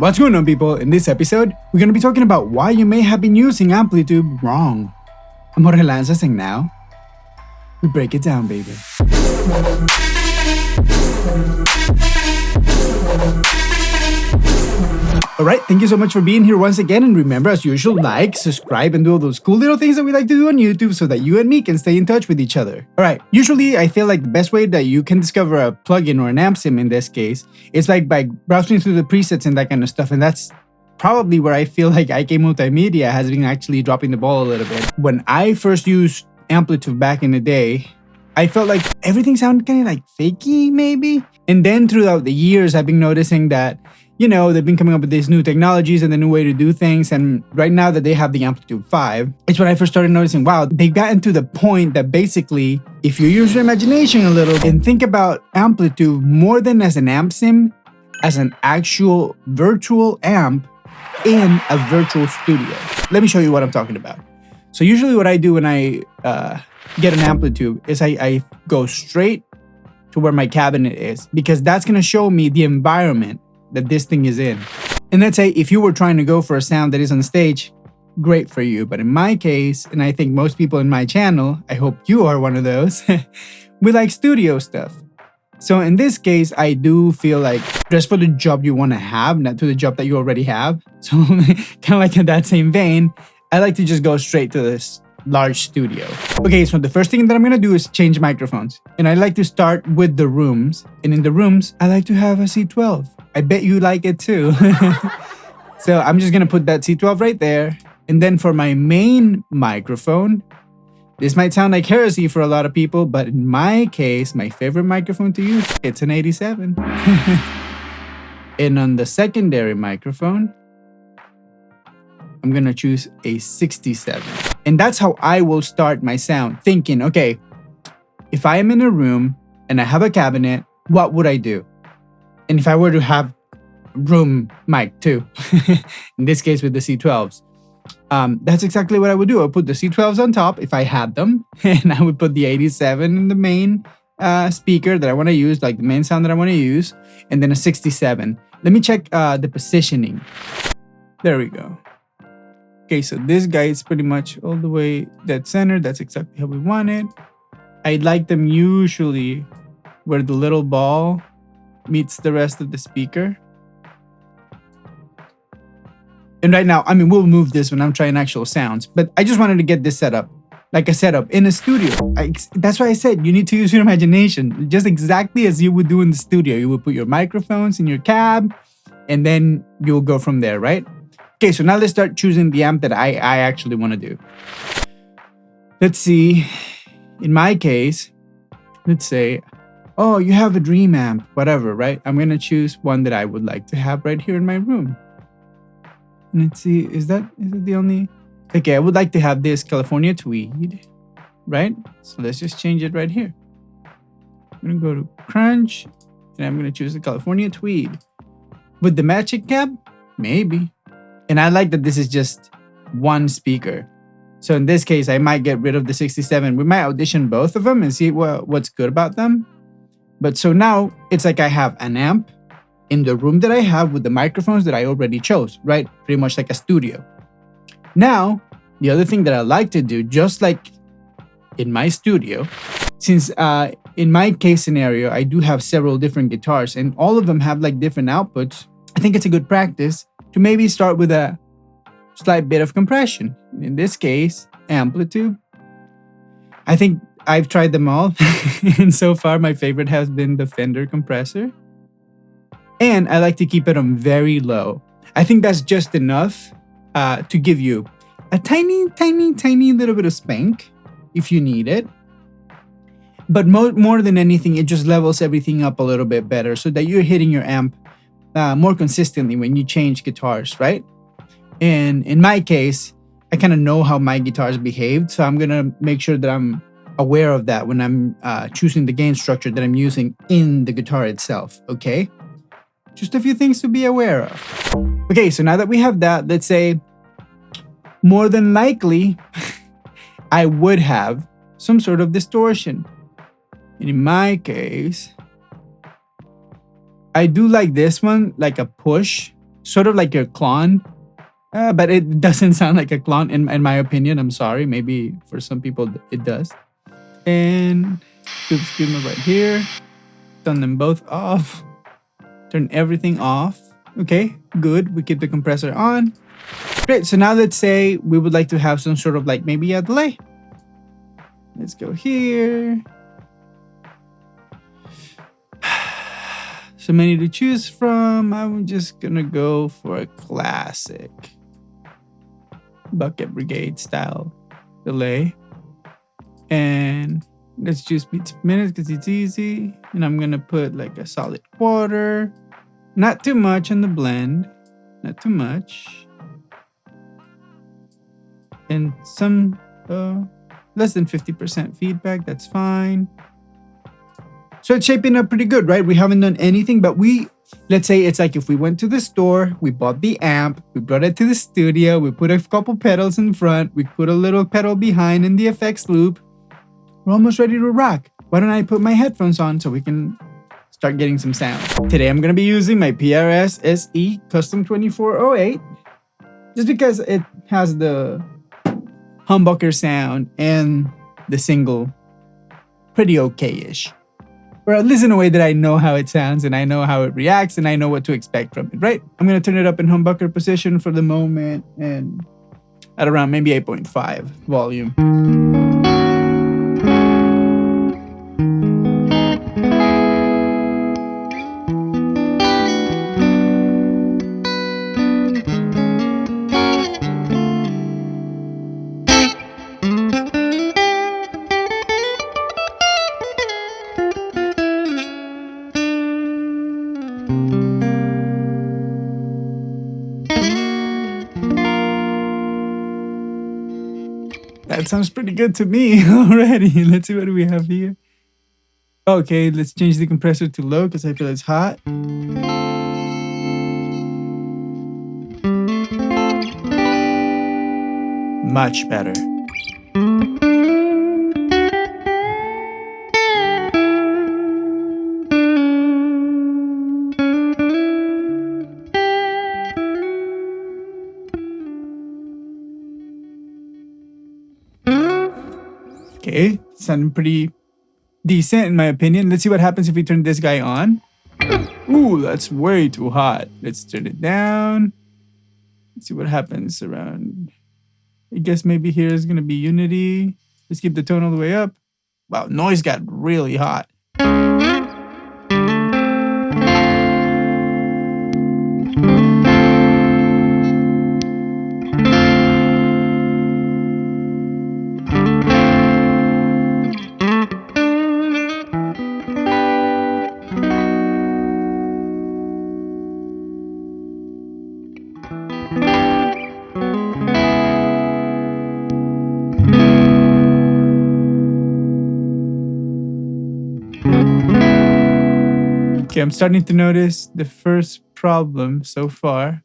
What's going on, people? In this episode, we're going to be talking about why you may have been using Amplitube wrong. I'm Jorge Lanzas, and now we break it down, baby. Alright, thank you so much for being here once again, and remember, as usual, like, subscribe, and do all those cool little things that we like to do on YouTube so that you and me can stay in touch with each other. Alright, usually I feel like the best way that you can discover a plugin or an amp sim in this case is like by browsing through the presets and that kind of stuff, and that's probably where I feel like IK Multimedia has been actually dropping the ball a little bit. When I first used Amplitube back in the day, I felt like everything sounded kind of like fakey, maybe? And then throughout the years, I've been noticing that, you know, they've been coming up with these new technologies and the new way to do things. And right now that they have the Amplitube 5, it's when I first started noticing, wow, they've gotten to the point that basically, if you use your imagination a little and think about Amplitube more than as an amp sim, as an actual virtual amp in a virtual studio. Let me show you what I'm talking about. So usually what I do when I get an Amplitube is I go straight to where my cabinet is, because that's going to show me the environment that this thing is in. And let's say if you were trying to go for a sound that is on stage, great for you. But in my case, and I think most people in my channel, I hope you are one of those, we like studio stuff. So in this case, I do feel like just for the job you want to have, not to the job that you already have. So kind of like in that same vein, I like to just go straight to this large studio. Okay, so the first thing that I'm gonna do is change microphones. And I like to start with the rooms. And in the rooms, I like to have a C12. I bet you like it too. So I'm just gonna put that C12 right there. And then for my main microphone, this might sound like heresy for a lot of people, but in my case, my favorite microphone to use, it's an 87. And on the secondary microphone, I'm gonna choose a 67. And that's how I will start my sound, thinking, okay, if I am in a room and I have a cabinet, what would I do? And if I were to have room mic too, in this case with the C12s, that's exactly what I would do. I would put the C12s on top if I had them, and I would put the 87 in the main speaker that I want to use, like the main sound that I want to use, and then a 67. Let me check the positioning. There we go. Okay, so this guy is pretty much all the way dead center. That's exactly how we want it. I like them usually where the little ball meets the rest of the speaker. And right now, I mean, we'll move this when I'm trying actual sounds, but I just wanted to get this set up, like a setup in a studio. That's why I said you need to use your imagination, just exactly as you would do in the studio. You would put your microphones in your cab, and then you'll go from there, right? Okay, so now let's start choosing the amp that I actually want to do. Let's see. In my case, let's say, oh, you have a dream amp, whatever, right? I'm going to choose one that I would like to have right here in my room. Let's see, is that the only? Okay, I would like to have this California Tweed, right? So let's just change it right here. I'm going to go to Crunch, and I'm going to choose the California Tweed. With the matching cab? Maybe. And I like that this is just one speaker. So in this case, I might get rid of the 67. We might audition both of them and see what's good about them. But so now it's like I have an amp in the room that I have with the microphones that I already chose, right? Pretty much like a studio. Now, the other thing that I like to do, just like in my studio, since in my case scenario, I do have several different guitars and all of them have like different outputs, I think it's a good practice to maybe start with a slight bit of compression. In this case, Amplitube. I think I've tried them all, and so far my favorite has been the Fender compressor. And I like to keep it on very low. I think that's just enough to give you a tiny little bit of spank if you need it. But more than anything, it just levels everything up a little bit better so that you're hitting your amp more consistently when you change guitars, right? And in my case, I kind of know how my guitars behaved, so I'm gonna make sure that I'm aware of that when I'm choosing the gain structure that I'm using in the guitar itself, okay? Just a few things to be aware of. Okay, so now that we have that, let's say more than likely I would have some sort of distortion. And in my case, I do like this one, like a push sort of like a clone, but it doesn't sound like a clone in my opinion. I'm sorry, maybe for some people it does. And tube screamer right here. Turn them both off. Turn everything off. Okay, good. We keep the compressor on. Great. So now let's say we would like to have some sort of like maybe a delay. Let's go here. So many to choose from. I'm just gonna go for a classic bucket brigade style delay. And let's choose beats per minute because it's easy. And I'm gonna put like a solid quarter. Not too much on the blend. Not too much. And some less than 50% feedback. That's fine. So it's shaping up pretty good, right? We haven't done anything, but let's say it's like if we went to the store, we bought the amp, we brought it to the studio, we put a couple pedals in front, we put a little pedal behind in the effects loop. We're almost ready to rock. Why don't I put my headphones on so we can start getting some sound? Today I'm gonna be using my PRS SE Custom 2408, just because it has the humbucker sound and the single pretty okay-ish. Or at least in a way that I know how it sounds and I know how it reacts and I know what to expect from it, right? I'm gonna turn it up in humbucker position for the moment and at around maybe 8.5 volume. That sounds pretty good to me already. Let's see what do we have here. Okay, let's change the compressor to low because I feel it's hot. Much better. Okay, sounding pretty decent in my opinion. Let's see what happens if we turn this guy on. Ooh, that's way too hot. Let's turn it down. Let's see what happens around. I guess maybe here is gonna be unity. Let's keep the tone all the way up. Wow, noise got really hot. Okay, I'm starting to notice the first problem so far.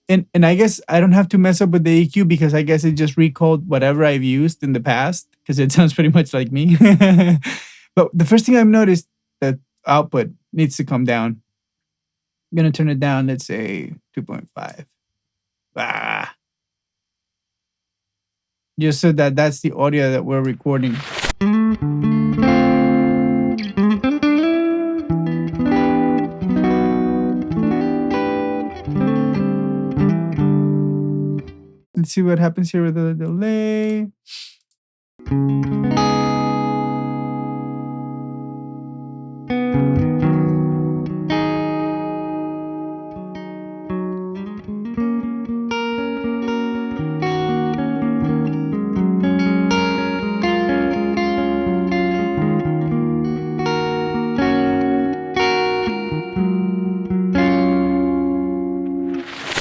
And I guess I don't have to mess up with the EQ because I guess it just recalled whatever I've used in the past because it sounds pretty much like me. But the first thing I've noticed, the output needs to come down. I'm going to turn it down, let's say 2.5. Ah. Just so that that's the audio that we're recording. Let's see what happens here with the delay.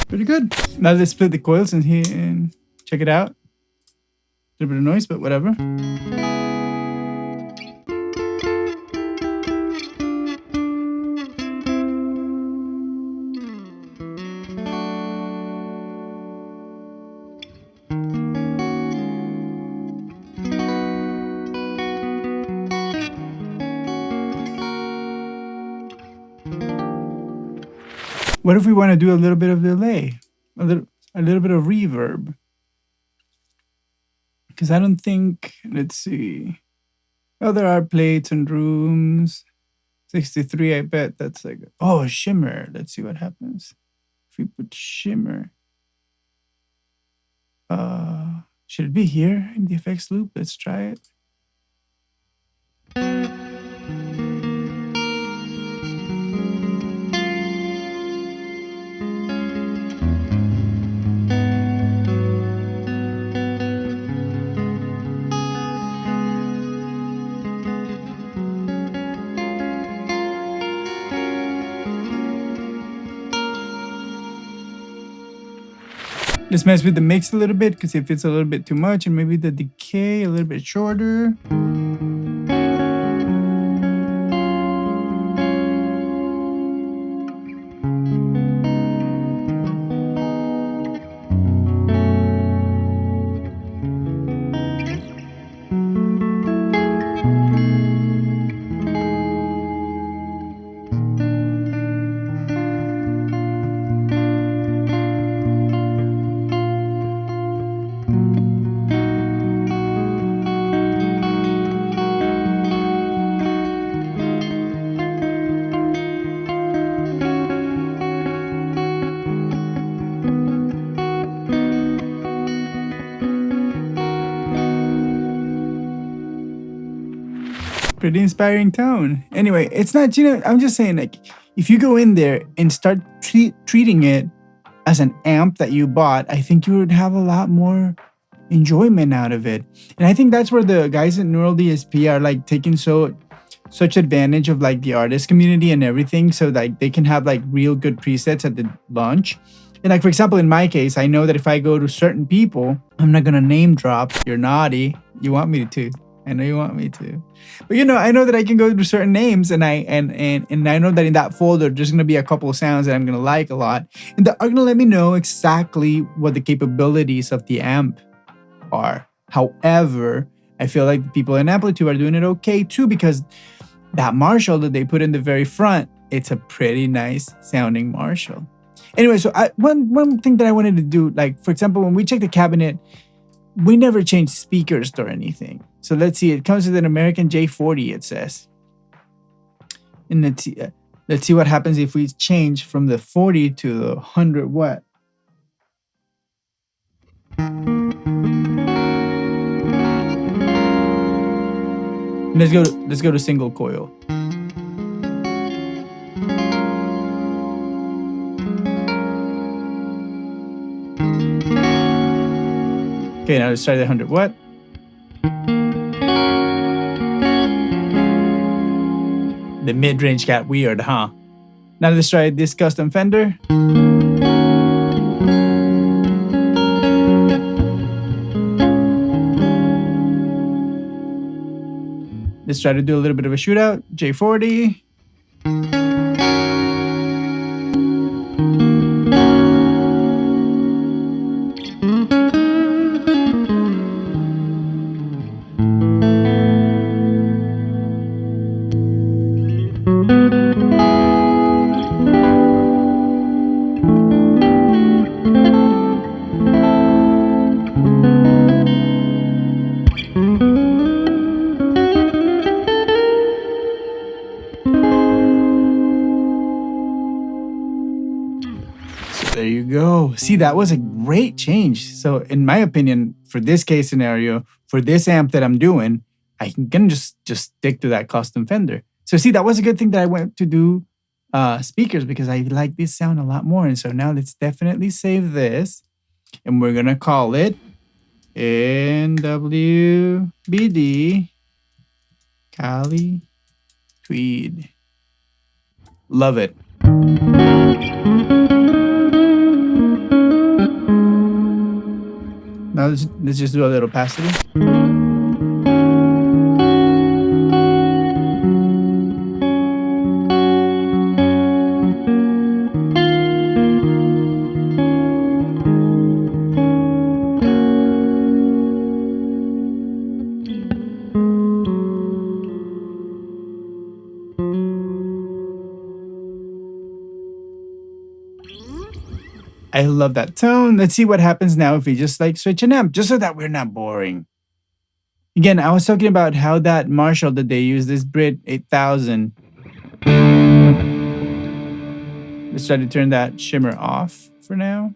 Pretty good. Now let's split the coils in here and check it out. A little bit of noise, but whatever. What if we want to do a little bit of delay, a little bit of reverb? Because I don't think, let's see. Oh, there are plates and rooms. 63, I bet that's like, oh, shimmer. Let's see what happens. If we put shimmer. Should it be here in the effects loop? Let's try it. Let's mess with the mix a little bit, because if it's a little bit too much, and maybe the decay a little bit shorter. Pretty inspiring tone. Anyway, it's not, I'm just saying, like, if you go in there and start treating it as an amp that you bought, I think you would have a lot more enjoyment out of it. And I think that's where the guys at Neural DSP are like taking such advantage of like the artist community and everything, so like they can have like real good presets at the launch. And like, for example, in my case, I know that if I go to certain people, I'm not gonna name drop. You're naughty. You want me to. I know you want me to, but I know that I can go to certain names, and I know that in that folder there's gonna be a couple of sounds that I'm gonna like a lot, and that are gonna let me know exactly what the capabilities of the amp are. However, I feel like the people in Amplitube are doing it okay too, because that Marshall that they put in the very front, it's a pretty nice sounding Marshall. Anyway, so one thing that I wanted to do, like for example, when we check the cabinet, we never change speakers or anything. So let's see, it comes with an American J40, it says. And let's see what happens if we change from the 40 to the 100 watt. Let's go to single coil. Okay, now let's try the 100 watt. The mid-range got weird, huh? Now let's try this custom Fender. Let's try to do a little bit of a shootout. J40. There you go. See, that was a great change. So in my opinion, for this case scenario, for this amp that I'm doing, I can just stick to that custom Fender. So see, that was a good thing that I went to do speakers, because I like this sound a lot more. And so now let's definitely save this, and we're gonna call it NWBD Cali Tweed. Love it. Now let's just do a little pass-through. I love that tone. Let's see what happens now if we just like switch an amp, just so that we're not boring. Again, I was talking about how that Marshall that they use, this Brit 8000. Let's try to turn that shimmer off for now.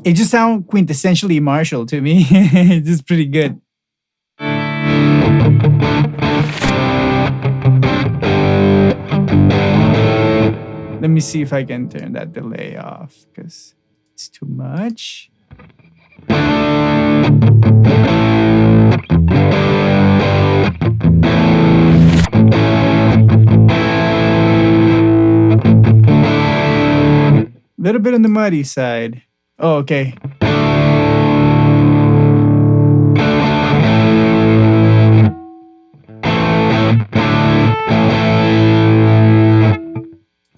It just sounds quintessentially Marshall to me. It's just pretty good. Let me see if I can turn that delay off because it's too much. A little bit on the muddy side. Oh, okay.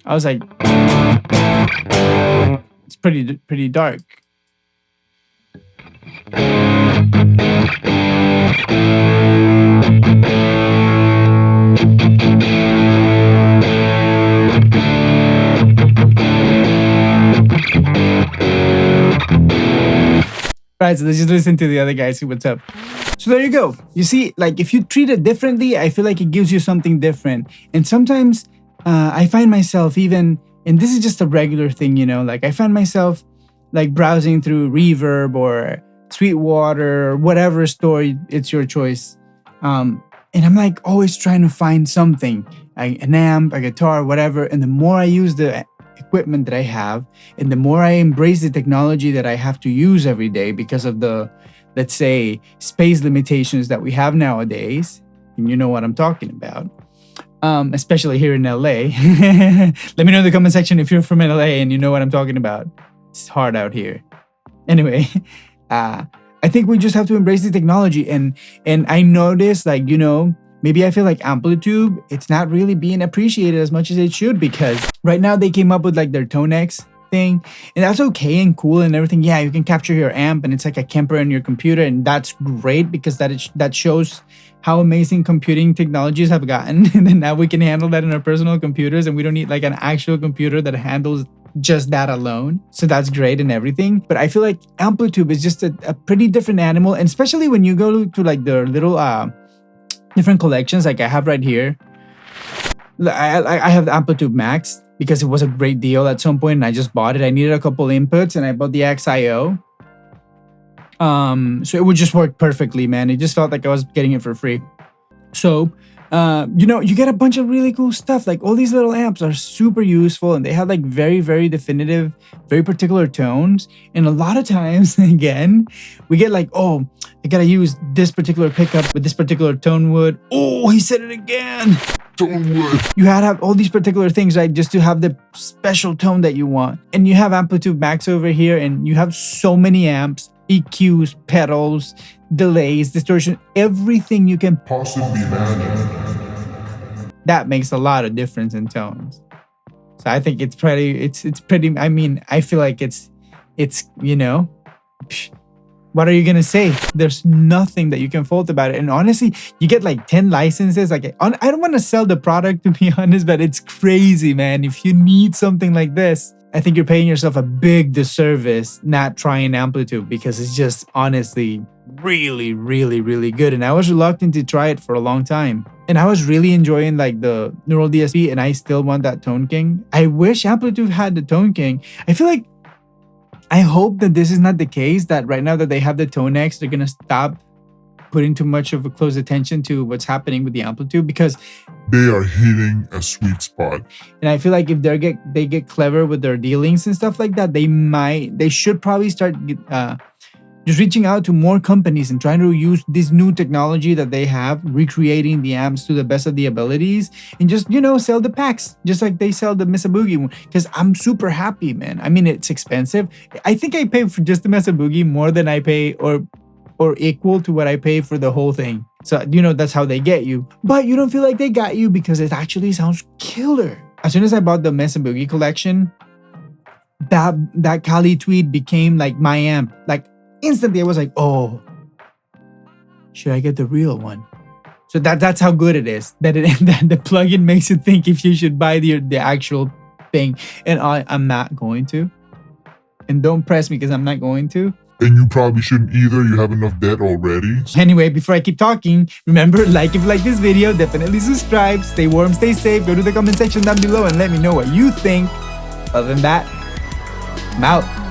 I was like, it's pretty dark. Right, so let's just listen to the other guy, see what's up. So there you go. You see, like if you treat it differently, I feel like it gives you something different. And sometimes I find myself even, and this is just a regular thing, you know, like I find myself like browsing through Reverb or Sweetwater or whatever store, it's your choice. And I'm like always trying to find something, like an amp, a guitar, whatever. And the more I use the equipment that I have, and the more I embrace the technology that I have to use every day because of the, let's say, space limitations that we have nowadays, and you know what I'm talking about, especially here in LA. Let me know in the comment section if you're from LA and you know what I'm talking about. It's hard out here. Anyway, I think we just have to embrace the technology, and I noticed, like, you know, maybe I feel like Amplitube, it's not really being appreciated as much as it should, because right now they came up with like their ToneX thing, and that's okay and cool and everything. Yeah, you can capture your amp and it's like a Kemper in your computer, and that's great because that shows how amazing computing technologies have gotten. And then now we can handle that in our personal computers, and we don't need like an actual computer that handles just that alone. So that's great and everything. But I feel like Amplitube is just a pretty different animal, and especially when you go to like their little different collections, like I have right here. I have the Amplitube Max because it was a great deal at some point and I just bought it. I needed a couple inputs and I bought the XIO. So it would just work perfectly, man. It just felt like I was getting it for free. So, you know, you get a bunch of really cool stuff. Like all these little amps are super useful, and they have like very, very definitive, very particular tones. And a lot of times, again, we get like, oh, I gotta use this particular pickup with this particular tone wood. Oh, he said it again. Tone wood. You had to have all these particular things, right, just to have the special tone that you want. And you have Amplitube Max over here, and you have so many amps, EQs, pedals, delays, distortion, everything you can possibly imagine. That makes a lot of difference in tones. So I think it's pretty, I mean, I feel like it's, you know, what are you gonna say? There's nothing that you can fault about it. And honestly, you get like 10 licenses. Like, I don't want to sell the product, to be honest, but it's crazy, man. If you need something like this, I think you're paying yourself a big disservice not trying Amplitube, because it's just honestly really, really, really good. And I was reluctant to try it for a long time. And I was really enjoying like the Neural DSP, and I still want that Tone King. I wish Amplitube had the Tone King. I hope that this is not the case, that right now that they have the ToneX, they're gonna stop putting too much of a close attention to what's happening with the Amplitube, because they are hitting a sweet spot. And I feel like if they get clever with their dealings and stuff like that, they should probably start just reaching out to more companies and trying to use this new technology that they have, recreating the amps to the best of the abilities, and just, you know, sell the packs just like they sell the Mesa Boogie one. Because I'm super happy, man. I mean, it's expensive. I think I pay for just the Mesa Boogie more than I pay, or equal to what I pay for the whole thing. So, you know, that's how they get you. But you don't feel like they got you because it actually sounds killer. As soon as I bought the Mesa Boogie collection, that Kali Tweed became like my amp. Like instantly I was like, oh, should I get the real one? So that's how good it is. That the plugin makes you think if you should buy the actual thing. And I'm not going to. And don't press me because I'm not going to. And you probably shouldn't either. You have enough debt already. Anyway, before I keep talking, remember, like if you like this video, definitely subscribe. Stay warm, stay safe. Go to the comment section down below and let me know what you think. Other than that, I'm out.